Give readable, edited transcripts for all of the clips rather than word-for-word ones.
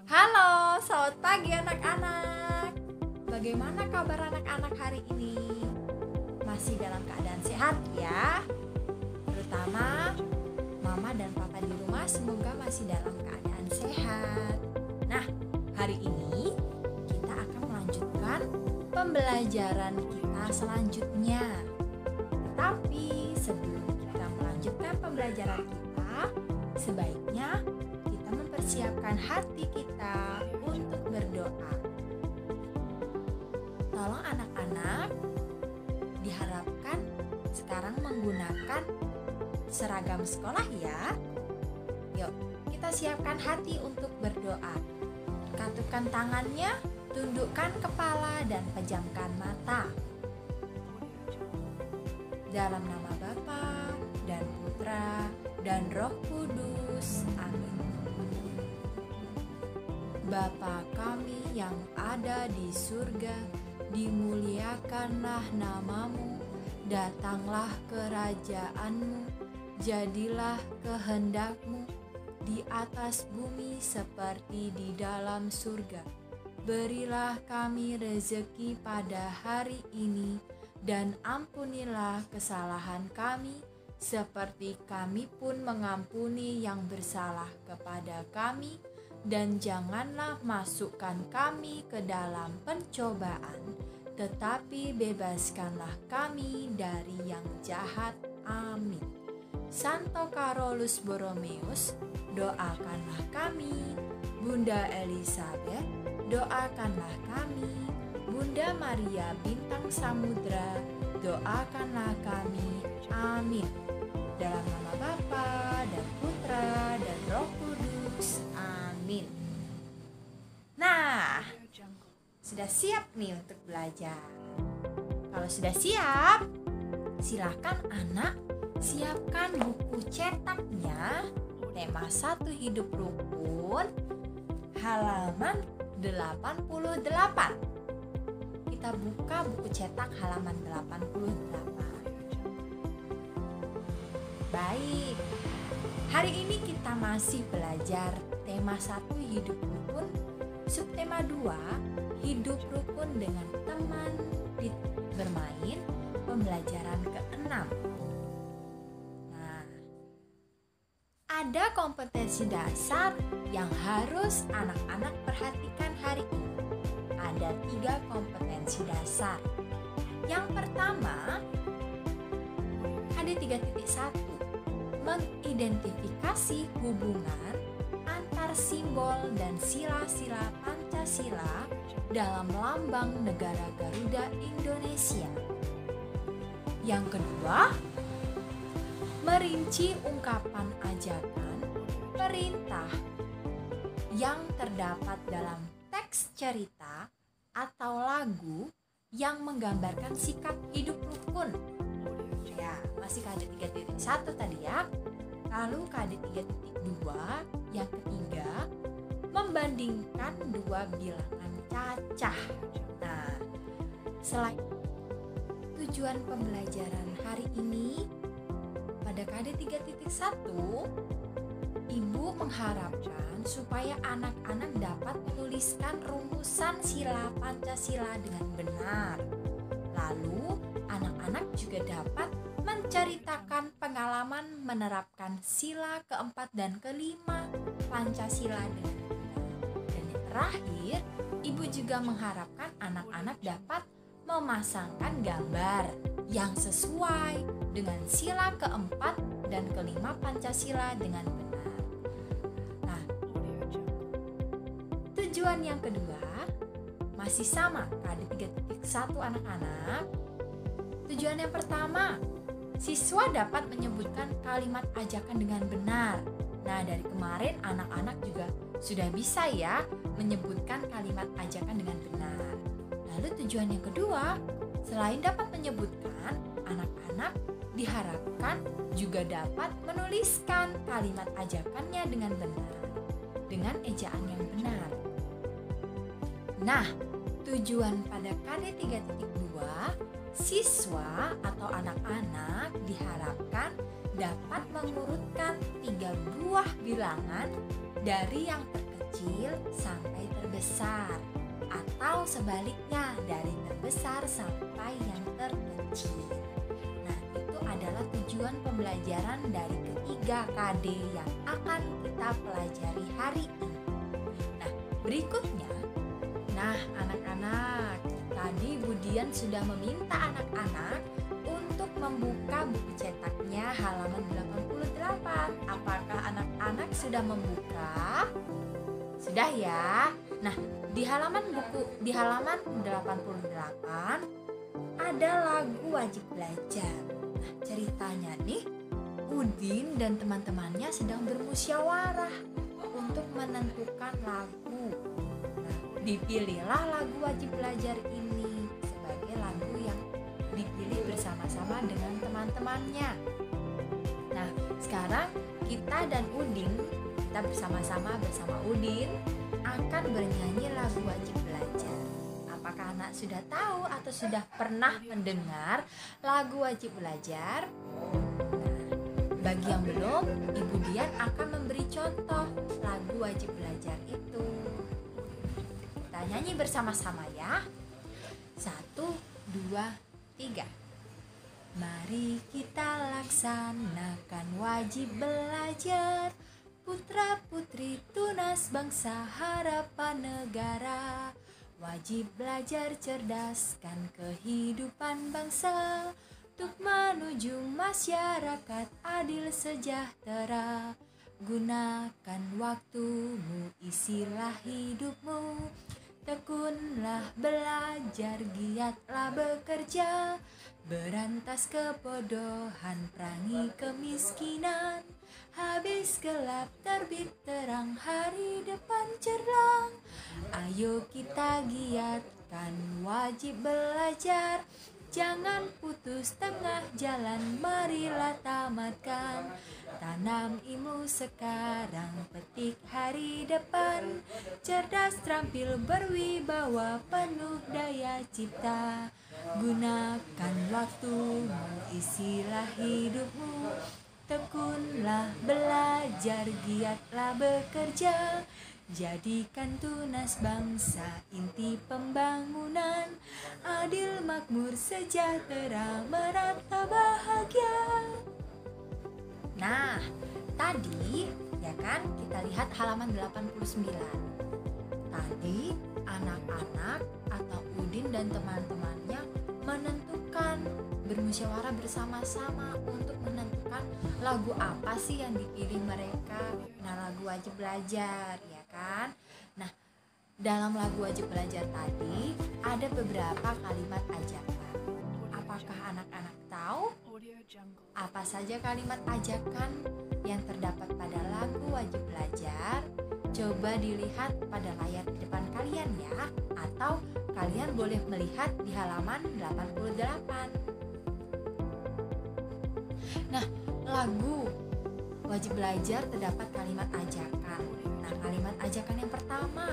Halo, selamat pagi anak-anak. Bagaimana kabar anak-anak hari ini? Masih dalam keadaan sehat ya? Terutama mama dan papa di rumah semoga masih dalam keadaan sehat. Nah, hari ini kita akan melanjutkan pembelajaran kita selanjutnya. Tapi sebelum kita melanjutkan pembelajaran kita, sebaiknya kita mempersiapkan hati kita untuk berdoa. Tolong anak-anak diharapkan sekarang menggunakan seragam sekolah ya. Yuk, kita siapkan hati untuk berdoa. Katukan tangannya, tundukkan kepala dan pejamkan mata. Dalam nama Bapa dan Putra dan Roh Kudus. Amin. Bapa kami yang ada di surga, dimuliakanlah namamu, datanglah kerajaanmu, jadilah kehendakmu di atas bumi seperti di dalam surga. Berilah kami rezeki pada hari ini, dan ampunilah kesalahan kami, seperti kami pun mengampuni yang bersalah kepada kami, dan janganlah masukkan kami ke dalam pencobaan, tetapi bebaskanlah kami dari yang jahat. Amin. Santo Carolus Borromeus, doakanlah kami. Bunda Elizabeth, doakanlah kami. Bunda Maria Bintang Samudra, doakanlah kami. Amin. Dalam nama Bapa dan Putra dan Roh Kudus. Amin. Nah, sudah siap nih untuk belajar? Kalau sudah siap, silakan anak siapkan buku cetaknya. Tema 1 Hidup Rukun, halaman 88. Kita buka buku cetak halaman 88. Baik, hari ini kita masih belajar tema 1 Hidup Rukun, subtema 2 Hidup Rukun dengan teman bermain, pembelajaran ke-6. Nah, ada kompetensi dasar yang harus anak-anak perhatikan hari ini. Ada 3 kompetensi dasar. Yang pertama, ada 3.1, mengidentifikasi hubungan antar simbol dan sila-sila Pancasila dalam lambang negara Garuda Indonesia. Yang kedua, merinci ungkapan ajakan perintah yang terdapat dalam teks cerita atau lagu yang menggambarkan sikap hidup rukun. Ya, masih KD 3.1 tadi ya. Lalu KD 3.2 yang ketiga, membandingkan 2 bilangan cacah. Nah, selain tujuan pembelajaran hari ini pada KD 3.1, Ibu mengharapkan supaya anak-anak dapat menuliskan rumusan sila Pancasila dengan benar. Lalu, anak-anak juga dapat menceritakan pengalaman menerapkan sila keempat dan kelima Pancasila dengan benar. Dan yang terakhir, Ibu juga mengharapkan anak-anak dapat memasangkan gambar yang sesuai dengan sila keempat dan kelima Pancasila dengan benar. Nah, tujuan yang kedua masih sama KD 3.1 anak-anak. Tujuan yang pertama, siswa dapat menyebutkan kalimat ajakan dengan benar. Nah, dari kemarin anak-anak juga sudah bisa ya menyebutkan kalimat ajakan dengan benar. Lalu tujuan yang kedua, selain dapat menyebutkan, anak-anak diharapkan juga dapat menuliskan kalimat ajakannya dengan benar, dengan ejaan yang benar. Nah, tujuan pada KD 3.2, siswa atau anak-anak diharapkan dapat mengurutkan 3 buah bilangan dari yang terkecil terkecil sampai terbesar, atau sebaliknya dari terbesar sampai yang terkecil. Nah, itu adalah tujuan pembelajaran dari ketiga KD yang akan kita pelajari hari ini. Nah, berikutnya, anak-anak, tadi Budian sudah meminta anak-anak untuk membuka buku cetaknya halaman 88. Apakah anak-anak sudah membuka? Sudah ya. Nah, di halaman 88 ada lagu wajib belajar. Nah, ceritanya nih, Udin dan teman-temannya sedang bermusyawarah untuk menentukan lagu. Nah, dipilihlah lagu wajib belajar ini sebagai lagu yang dipilih bersama-sama dengan teman-temannya. Nah, sekarang kita dan Udin, kita bersama-sama bersama Udin akan bernyanyi lagu wajib belajar. Apakah anak sudah tahu atau sudah pernah mendengar lagu wajib belajar? Nah, bagi yang belum, Ibu Dian akan memberi contoh lagu wajib belajar itu. Kita nyanyi bersama-sama ya. 1, 2, 3. Mari kita laksanakan wajib belajar, putra putri tunas bangsa harapan negara. Wajib belajar cerdaskan kehidupan bangsa, untuk menuju masyarakat adil sejahtera. Gunakan waktumu, isilah hidupmu, tekunlah belajar, giatlah bekerja. Berantas kebodohan, perangi kemiskinan. Habis gelap terbit terang, hari depan cerlang. Ayo kita giatkan wajib belajar, jangan putus tengah jalan, marilah tamatkan. Tanam ilmu sekarang, petik hari depan. Cerdas, terampil, berwibawa, penuh daya cipta. Gunakan waktumu, isilah hidupmu, tekunlah belajar, giatlah bekerja. Jadikan tunas bangsa inti pembangunan, adil, makmur, sejahtera, merata, bahagia. Nah, tadi ya kan kita lihat halaman 89. Tadi anak-anak atau Udin dan teman-temannya menentukan, bermusyawarah bersama-sama untuk menentukan lagu apa sih yang dipilih mereka. Nah, lagu wajib belajar ya kan. Nah, dalam lagu wajib belajar tadi ada beberapa kalimat ajakan. Apakah anak-anak tahu apa saja kalimat ajakan yang terdapat pada lagu wajib belajar? Coba dilihat pada layar di depan kalian ya, atau kalian boleh melihat di halaman 88. Nah, lagu wajib belajar terdapat kalimat ajakan. Nah, kalimat ajakan yang pertama,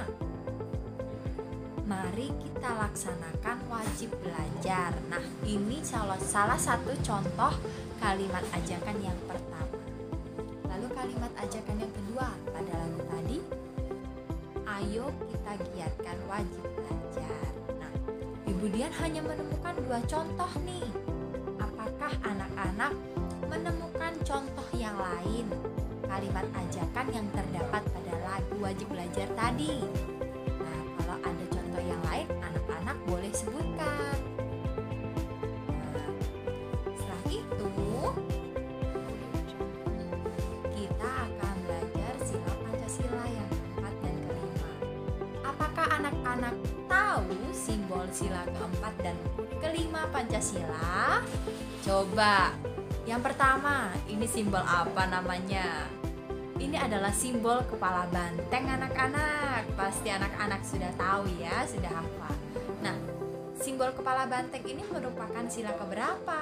mari kita laksanakan wajib belajar. Nah, ini salah satu contoh kalimat ajakan yang pertama. Lalu kalimat ajakan yang kedua pada lagu tadi, ayo kita giatkan wajib belajar. Nah, Ibu Dian hanya menemukan 2 contoh nih. Apakah anak-anak menemukan contoh yang lain kalimat ajakan yang terdapat pada lagu wajib belajar tadi? Nah, kalau ada contoh yang lain, anak-anak boleh sebutkan. Nah, setelah itu kita akan belajar sila Pancasila yang keempat dan kelima. Apakah anak-anak tahu simbol sila keempat dan kelima Pancasila? Coba. Yang pertama, ini simbol apa namanya? Ini adalah simbol kepala banteng anak-anak. Pasti anak-anak sudah tahu ya, sudah hafal. Nah, simbol kepala banteng ini merupakan sila keberapa?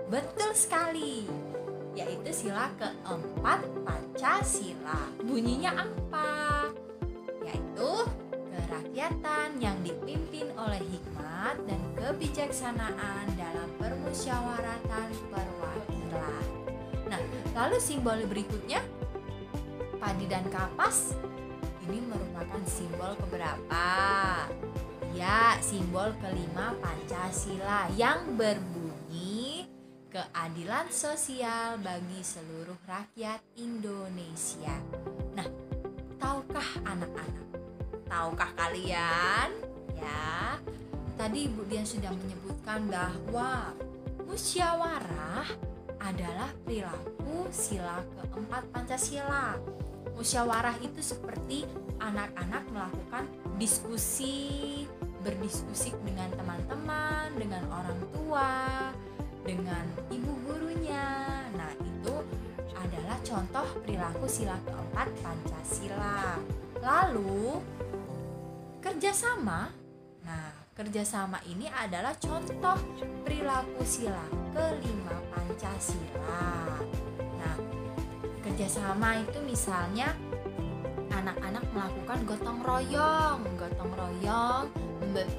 Betul sekali, yaitu sila keempat Pancasila. Bunyinya apa? Yaitu kerakyatan yang dipimpin oleh hikmat dan kebijaksanaan dalam permusyawaratan perwakilan. Nah, lalu simbol berikutnya, padi dan kapas. ini merupakan simbol keberapa? Ya, simbol kelima Pancasila yang berbunyi keadilan sosial bagi seluruh rakyat Indonesia. Nah, tahukah anak-anak? Tahukah kalian? Ya, tadi Ibu Dian sudah menyebutkan bahwa musyawarah adalah perilaku sila keempat Pancasila. Musyawarah itu seperti anak-anak melakukan diskusi, berdiskusi dengan teman-teman, dengan orang tua, dengan ibu gurunya. Nah, itu adalah contoh perilaku sila keempat Pancasila. Lalu, kerjasama. Nah, kerjasama ini adalah contoh perilaku sila kelima Pancasila. Nah, kerjasama itu misalnya anak-anak melakukan gotong royong,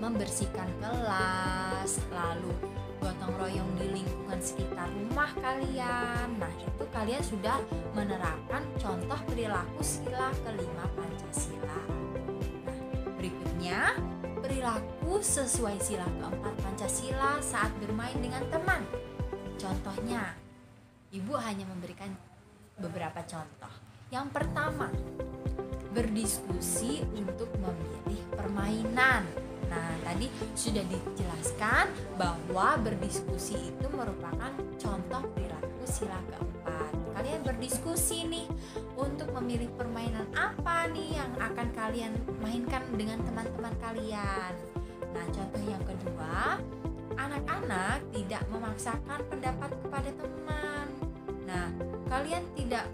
membersihkan kelas, lalu gotong royong di lingkungan sekitar rumah kalian. Nah, itu kalian sudah menerapkan contoh perilaku sila kelima Pancasila. Nah, berikutnya perilaku sesuai sila keempat Pancasila saat bermain dengan teman. Contohnya, Ibu hanya memberikan beberapa contoh. Yang pertama, berdiskusi untuk memilih permainan. Nah, tadi sudah dijelaskan bahwa berdiskusi itu merupakan contoh perilaku sila keempat. Kalian berdiskusi nih untuk memilih permainan apa nih yang akan kalian mainkan dengan teman-teman kalian. Nah, contoh yang kedua, anak-anak tidak memaksakan pendapat kepada teman. Nah, kalian tidak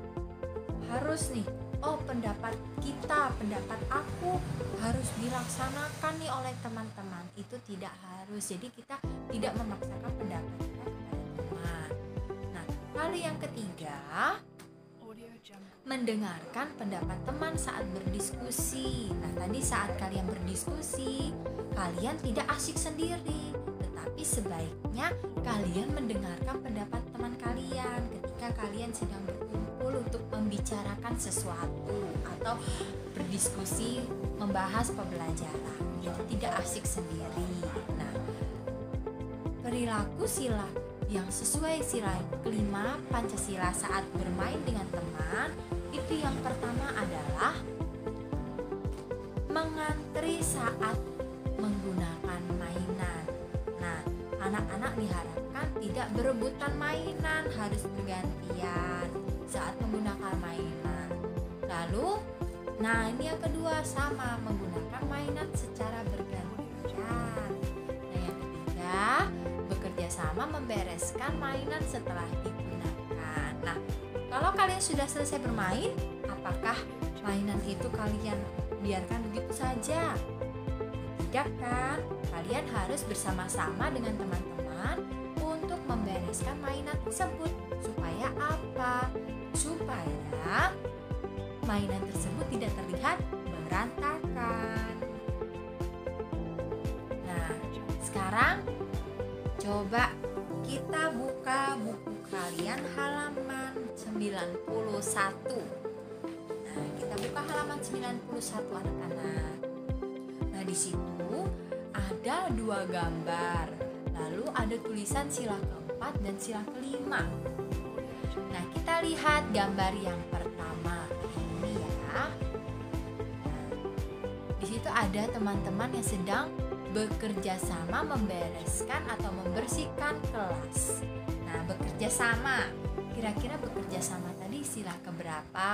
harus nih, oh pendapat kita, pendapat aku harus dilaksanakan nih oleh teman-teman. Itu tidak harus. Jadi kita tidak memaksakan pendapat kita kepada teman. Nah, hal yang ketiga, mendengarkan pendapat teman saat berdiskusi. Nah, tadi saat kalian berdiskusi, kalian tidak asyik sendiri, tetapi sebaiknya kalian mendengarkan pendapat teman kalian ketika kalian sedang berkumpul untuk membicarakan sesuatu atau berdiskusi membahas pembelajaran. Jadi tidak asyik sendiri. Nah, perilaku sila yang sesuai sila kelima Pancasila saat bermain dengan teman, itu yang pertama adalah mengantri saat menggunakan mainan. Nah, anak-anak diharapkan tidak berebutan mainan, harus bergantian saat menggunakan mainan. Lalu, nah ini yang kedua, sama menggunakan mainan secara bergantian. Nah, yang ketiga, bekerja sama membereskan mainan setelah digunakan. Nah, kalau kalian sudah selesai bermain, apakah mainan itu kalian biarkan begitu saja? Tidak kan? Kalian harus bersama-sama dengan teman-teman untuk membereskan mainan tersebut. Supaya apa? Supaya mainan tersebut tidak terlihat berantakan. Nah, sekarang coba kita buka buku kalian halaman 91. Nah, kita buka halaman 91 anak-anak. Nah, di situ ada 2 gambar. Lalu ada tulisan sila keempat dan sila kelima. Nah, kita lihat gambar yang pertama ini ya. Nah, di situ ada teman-teman yang sedang bekerja sama membereskan atau membersihkan kelas. Nah, bekerja sama. Kira-kira bekerja sama tadi sila keberapa?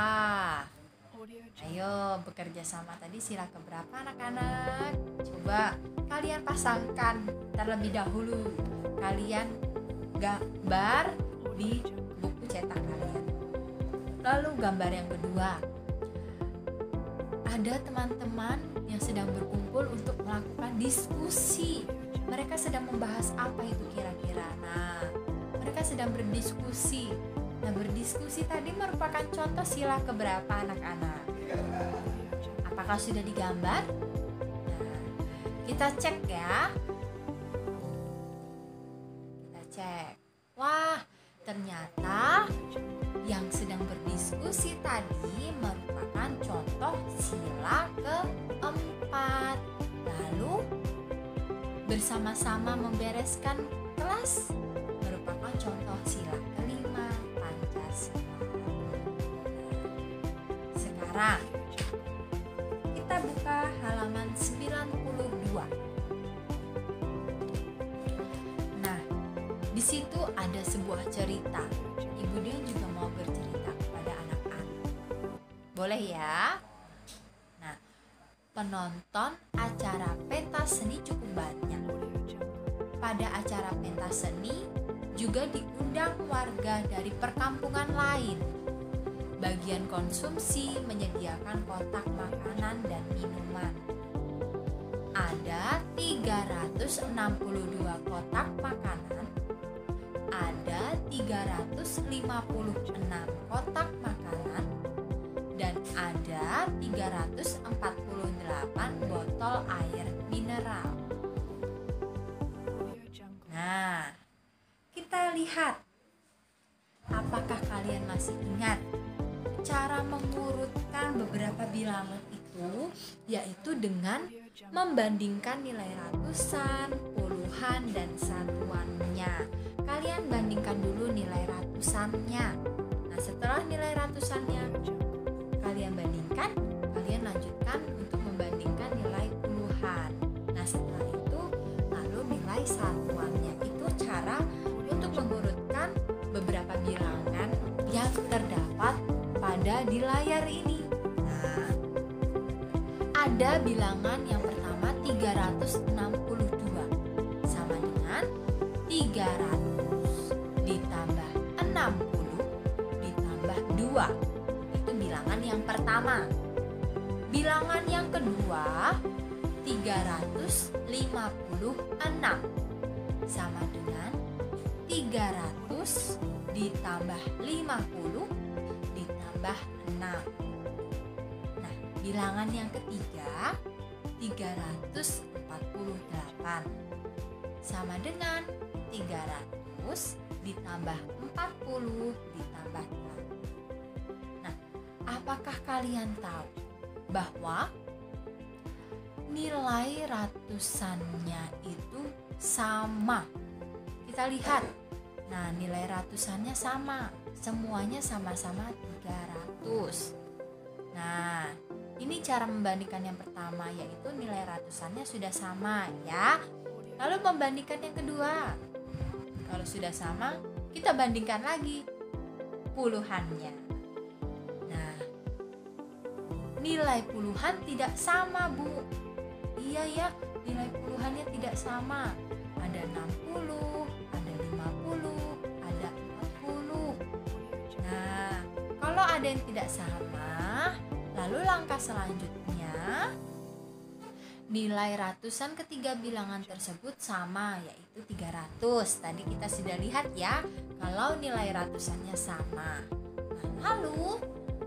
Ayo, bekerja sama tadi sila keberapa anak-anak? Coba kalian pasangkan terlebih dahulu. Kalian gambar di buku cetak kalian. Lalu gambar yang kedua. Ada teman-teman yang sedang berkumpul untuk melakukan diskusi. Mereka sedang membahas apa itu kira-kira? Nah, mereka sedang berdiskusi. Nah, berdiskusi tadi merupakan contoh sila keberapa anak-anak? Apakah sudah digambar? Nah, kita cek ya. Kita cek. Wah, ternyata yang sedang berdiskusi tadi merupakan contoh sila sila keempat. Lalu bersama-sama membereskan kelas merupakan contoh sila kelima Pancasila. Sekarang kita buka halaman 92. Nah, di situ ada sebuah cerita. Ibu Dian juga mau bercerita kepada anak-anak. Boleh ya? Nah, penonton acara pentas seni cukup banyak. Pada acara pentas seni juga diundang warga dari perkampungan lain. Bagian konsumsi menyediakan kotak makanan dan minuman. Ada 362 kotak makanan, ada 356 kotak makanan, dan ada 348 botol air mineral. Nah, kita lihat. Apakah kalian masih ingat cara mengurutkan beberapa bilangan itu, yaitu dengan membandingkan nilai ratusan, puluhan, dan satuannya. Kalian bandingkan dulu nilai ratusannya. Nah, setelah nilai ratusannya kalian bandingkan, kalian lanjutkan untuk membandingkan nilai puluhan. Nah, setelah itu lalu nilai satuannya. Itu cara untuk mengurutkan beberapa bilangan yang terdapat pada di layar ini. Nah, ada bilangan yang pertama 362 sama dengan 300 ditambah 60 ditambah 2. Itu bilangan yang pertama. Bilangan yang kedua 356 sama dengan 300 ditambah 50 ditambah 6. Nah, bilangan yang ketiga 348 sama dengan 300 ditambah 40 ditambah 8. Nah, apakah kalian tahu bahwa nilai ratusannya itu sama? Kita lihat. Nah, nilai ratusannya sama. Semuanya sama-sama 300. Nah, ini cara membandingkan yang pertama, yaitu nilai ratusannya sudah sama ya. Lalu membandingkan yang kedua. Kalau sudah sama, kita bandingkan lagi puluhannya. Nah, nilai puluhan tidak sama, Bu. Iya ya, nilai puluhannya tidak sama. Ada 60, ada 50, ada 40. Nah, kalau ada yang tidak sama, lalu langkah selanjutnya nilai ratusan ketiga bilangan tersebut sama, yaitu 300. Tadi kita sudah lihat ya, kalau nilai ratusannya sama. Nah, lalu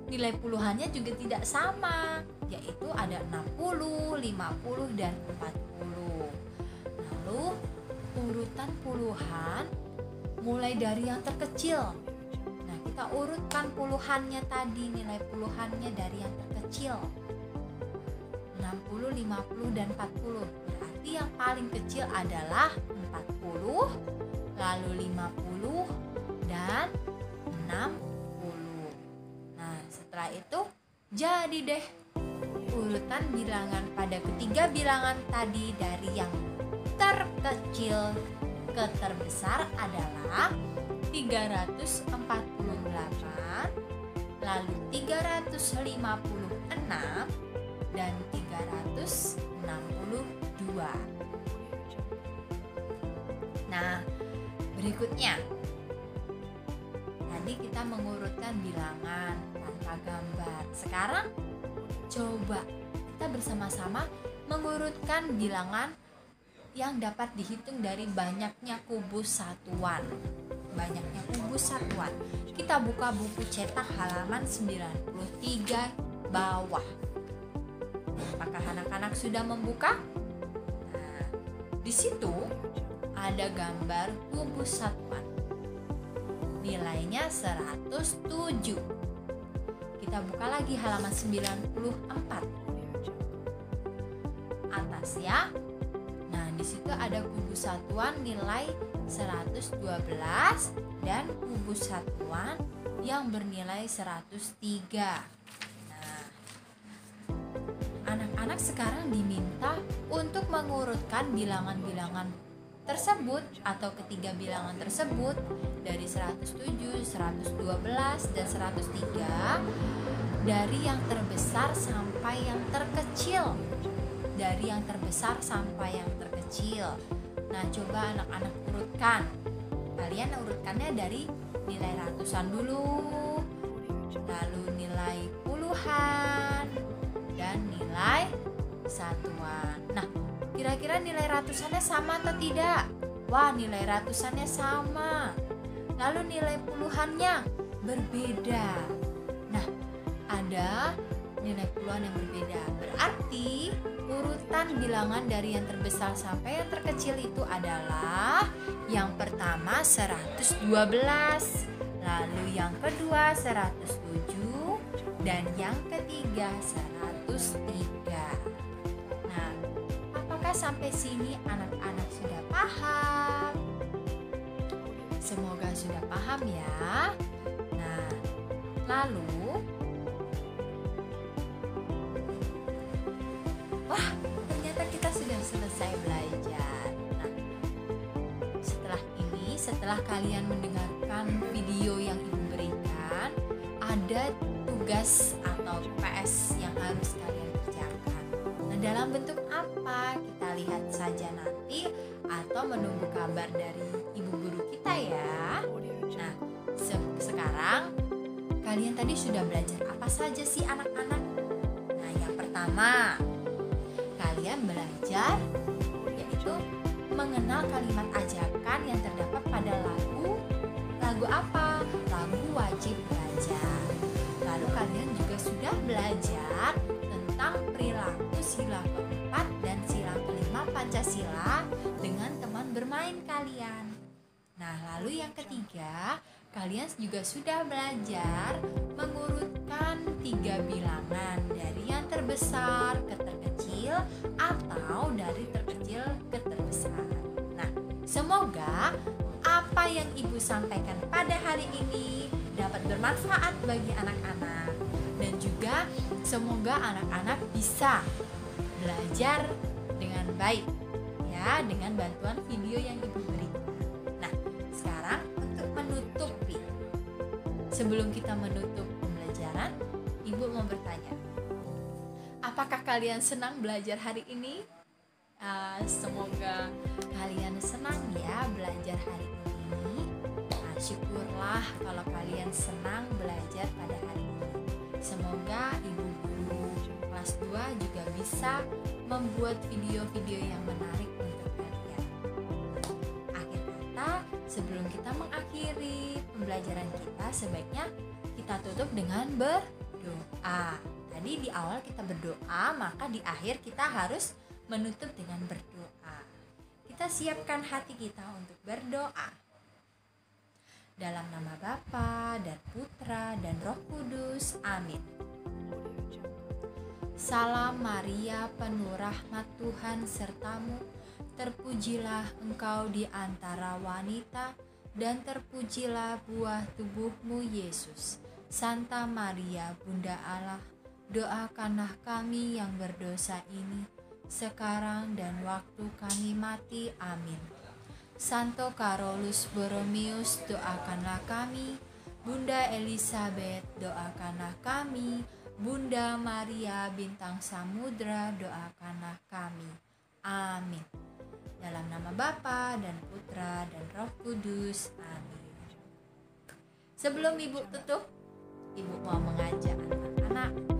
nilai puluhannya juga tidak sama, yaitu ada 60, 50, dan 40. Lalu urutan puluhan mulai dari yang terkecil. Nah, kita urutkan puluhannya tadi, nilai puluhannya dari yang terkecil. 60, 50, dan 40. Berarti yang paling kecil adalah 40, lalu 50, dan 60. Nah, setelah itu jadi deh urutan bilangan pada ketiga bilangan tadi dari yang terkecil ke terbesar adalah 348, lalu 356, dan 362. Nah, berikutnya tadi kita mengurutkan bilangan tanpa gambar. Sekarang coba kita bersama-sama mengurutkan bilangan yang dapat dihitung dari banyaknya kubus satuan. Banyaknya kubus satuan. Kita buka buku cetak halaman 93 bawah. Apakah anak-anak sudah membuka? Nah, di situ ada gambar kubus satuan. Nilainya 107. Kita buka lagi halaman 94. ya. Nah, di situ ada kubu satuan nilai 112 dan kubu satuan yang bernilai 103. Nah, anak-anak sekarang diminta untuk mengurutkan bilangan-bilangan tersebut atau ketiga bilangan tersebut dari 107, 112, dan 103 dari yang terbesar sampai yang terkecil. Dari yang terbesar sampai yang terkecil. Nah, coba anak-anak urutkan. Kalian urutkannya dari nilai ratusan dulu, lalu nilai puluhan, dan nilai satuan. Nah, kira-kira nilai ratusannya sama atau tidak? Wah, nilai ratusannya sama. Lalu nilai puluhannya berbeda. Nah, ada nilai puluhan yang berbeda. Berarti urutan bilangan dari yang terbesar sampai yang terkecil itu adalah yang pertama 112, lalu yang kedua 107, dan yang ketiga 103. Nah, apakah sampai sini anak-anak sudah paham? Semoga sudah paham ya. Nah, lalu wah, ternyata kita sudah selesai belajar. Nah, setelah kalian mendengarkan video yang Ibu berikan, ada tugas atau PS yang harus kalian kerjakan. Nah, dalam bentuk apa? Kita lihat saja nanti atau menunggu kabar dari Ibu guru kita ya. Nah, sekarang kalian tadi sudah belajar apa saja sih anak-anak? Nah, yang pertama, kalian belajar yaitu mengenal kalimat ajakan yang terdapat pada lagu apa? Lagu wajib belajar. Lalu kalian juga sudah belajar tentang perilaku sila keempat dan sila kelima Pancasila dengan teman bermain kalian. Nah, lalu yang ketiga, kalian juga sudah belajar mengurutkan 3 bilangan dari yang terbesar ke terkecil atau dari terkecil ke terbesar. Nah, semoga apa yang Ibu sampaikan pada hari ini dapat bermanfaat bagi anak-anak, dan juga semoga anak-anak bisa belajar dengan baik ya, dengan bantuan video yang Ibu berikan. Nah, sekarang untuk menutupi, sebelum kita menutup pembelajaran, Ibu mau bertanya, apakah kalian senang belajar hari ini? Semoga kalian senang ya belajar hari ini. Nah, syukurlah kalau kalian senang belajar pada hari ini. Semoga Ibu guru kelas 2 juga bisa membuat video-video yang menarik untuk kalian. Akhir kata, sebelum kita mengakhiri pembelajaran kita, sebaiknya kita tutup dengan berdoa. Tadi di awal kita berdoa, maka di akhir kita harus menutup dengan berdoa. Kita siapkan hati kita untuk berdoa. Dalam nama Bapa dan Putra dan Roh Kudus. Amin. Salam Maria, penuh rahmat Tuhan sertamu. Terpujilah engkau di antara wanita, dan terpujilah buah tubuhmu Yesus. Santa Maria, Bunda Allah, doakanlah kami yang berdosa ini, sekarang dan waktu kami mati. Amin. Santo Carolus Borromeus, doakanlah kami. Bunda Elizabeth, doakanlah kami. Bunda Maria Bintang Samudra, doakanlah kami. Amin. Dalam nama Bapa dan Putra dan Roh Kudus. Amin. Sebelum Ibu tutup, Ibu mau mengajak anak-anak